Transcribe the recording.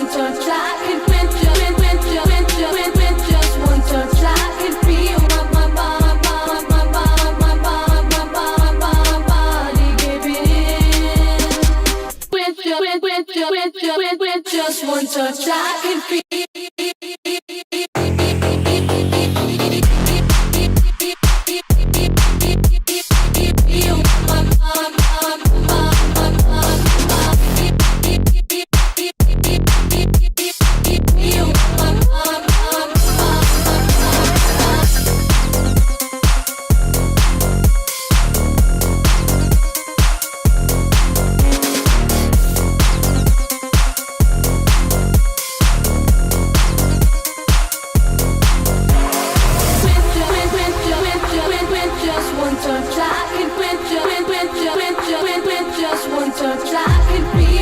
one touch, I can with just one touch, I can feel my body giving in. With just one touch, I can feel. Just one touch, I can feel.